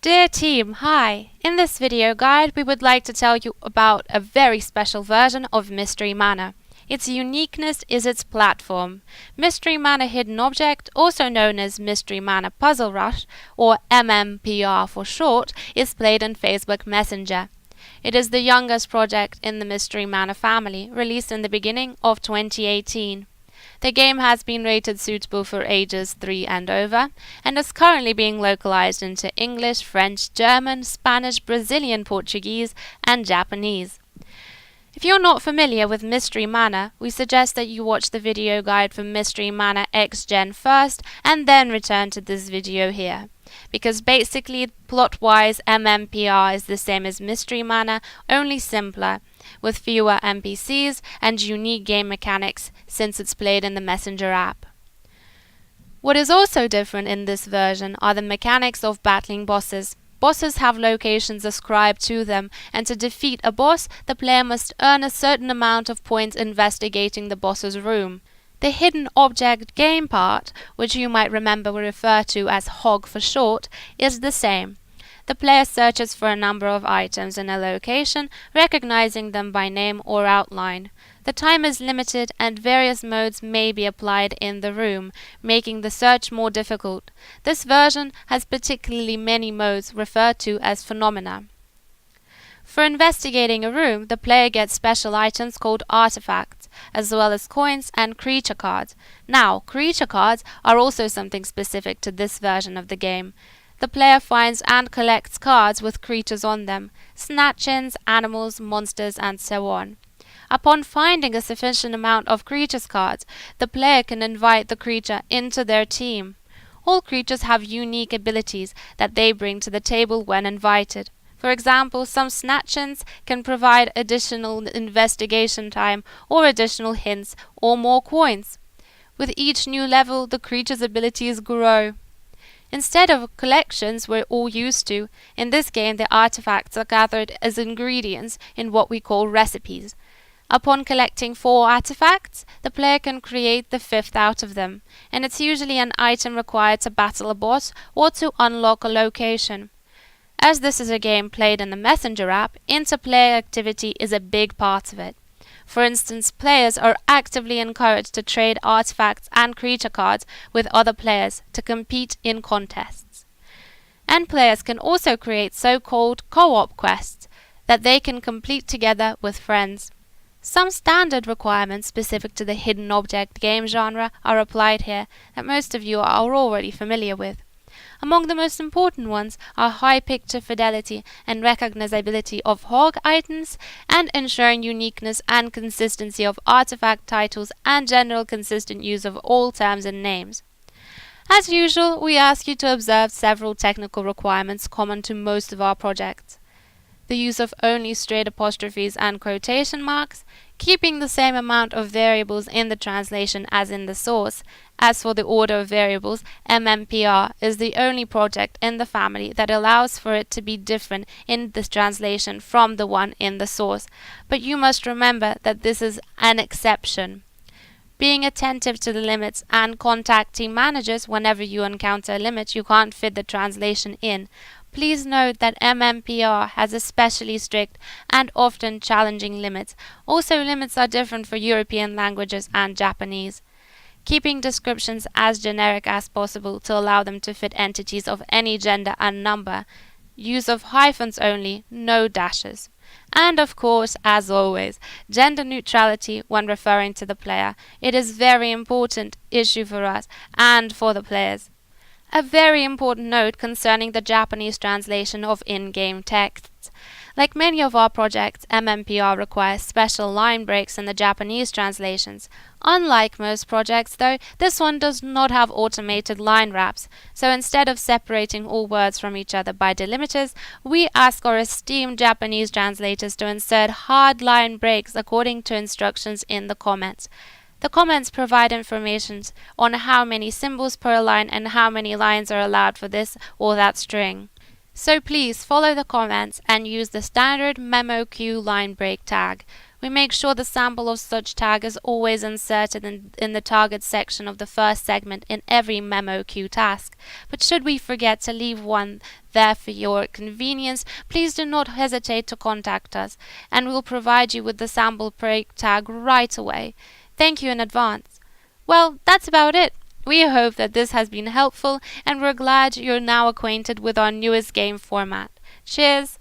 Dear team, hi! In this video guide we would like to tell you about a very special version of Mystery Manor. Its uniqueness is its platform. Mystery Manor Hidden Object, also known as Mystery Manor Puzzle Rush, or MMPR for short, is played in Facebook Messenger. It is the youngest project in the Mystery Manor family, released in the beginning of 2018. The game has been rated suitable for ages 3 and over, and is currently being localized into English, French, German, Spanish, Brazilian Portuguese, and Japanese. If you're not familiar with Mystery Manor, we suggest that you watch the video guide for Mystery Manor X-Gen first, and then return to this video here. Because basically, plot-wise, MMPR is the same as Mystery Manor, only simpler, with fewer NPCs and unique game mechanics since it's played in the Messenger app. What is also different in this version are the mechanics of battling bosses. Bosses have locations ascribed to them, and to defeat a boss, the player must earn a certain amount of points investigating the boss's room. The hidden object game part, which you might remember we refer to as HOG for short, is the same. The player searches for a number of items in a location, recognizing them by name or outline. The time is limited and various modes may be applied in the room, making the search more difficult. This version has particularly many modes referred to as phenomena. For investigating a room, the player gets special items called artifacts, as well as coins and creature cards. Now, creature cards are also something specific to this version of the game. The player finds and collects cards with creatures on them, snatch-ins, animals, monsters, and so on. Upon finding a sufficient amount of creatures cards, the player can invite the creature into their team. All creatures have unique abilities that they bring to the table when invited. For example, some snatch-ins can provide additional investigation time or additional hints or more coins. With each new level, the creature's abilities grow. Instead of collections we're all used to, in this game the artifacts are gathered as ingredients in what we call recipes. Upon collecting 4 artifacts, the player can create the 5th out of them, and it's usually an item required to battle a boss or to unlock a location. As this is a game played in the Messenger app, interplayer activity is a big part of it. For instance, players are actively encouraged to trade artifacts and creature cards with other players to compete in contests. And players can also create so-called co-op quests that they can complete together with friends. Some standard requirements specific to the hidden object game genre are applied here that most of you are already familiar with. Among the most important ones are high picture fidelity and recognizability of HOG items, and ensuring uniqueness and consistency of artifact titles and general consistent use of all terms and names. As usual, we ask you to observe several technical requirements common to most of our projects. The use of only straight apostrophes and quotation marks, keeping the same amount of variables in the translation as in the source. As for the order of variables, MMPR is the only project in the family that allows for it to be different in the translation from the one in the source, but you must remember that this is an exception. Being attentive to the limits and contacting managers whenever you encounter a limit you can't fit the translation in. Please note that MMPR has especially strict and often challenging limits. Also, limits are different for European languages and Japanese. Keeping descriptions as generic as possible to allow them to fit entities of any gender and number. Use of hyphens only, no dashes. And of course, as always, gender neutrality when referring to the player. It is a very important issue for us and for the players. A very important note concerning the Japanese translation of in-game texts. Like many of our projects, MMPR requires special line breaks in the Japanese translations. Unlike most projects though, this one does not have automated line wraps, so instead of separating all words from each other by delimiters, we ask our esteemed Japanese translators to insert hard line breaks according to instructions in the comments. The comments provide information on how many symbols per line and how many lines are allowed for this or that string. So please follow the comments and use the standard memo queue line break tag. We make sure the sample of such tag is always inserted in the target section of the first segment in every memo queue task. But should we forget to leave one there for your convenience, please do not hesitate to contact us, and we'll provide you with the sample break tag right away. Thank you in advance. Well, that's about it. We hope that this has been helpful, and we're glad you're now acquainted with our newest game format. Cheers!